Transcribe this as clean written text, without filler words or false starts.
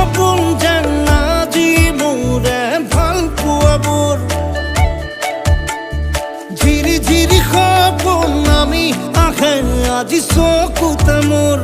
সপোন যেন আজি মোৰে ভাল পোৱাবোৰ ঝিৰি ঝিৰি সপোন আমি আহে আজি চকুতে মোৰ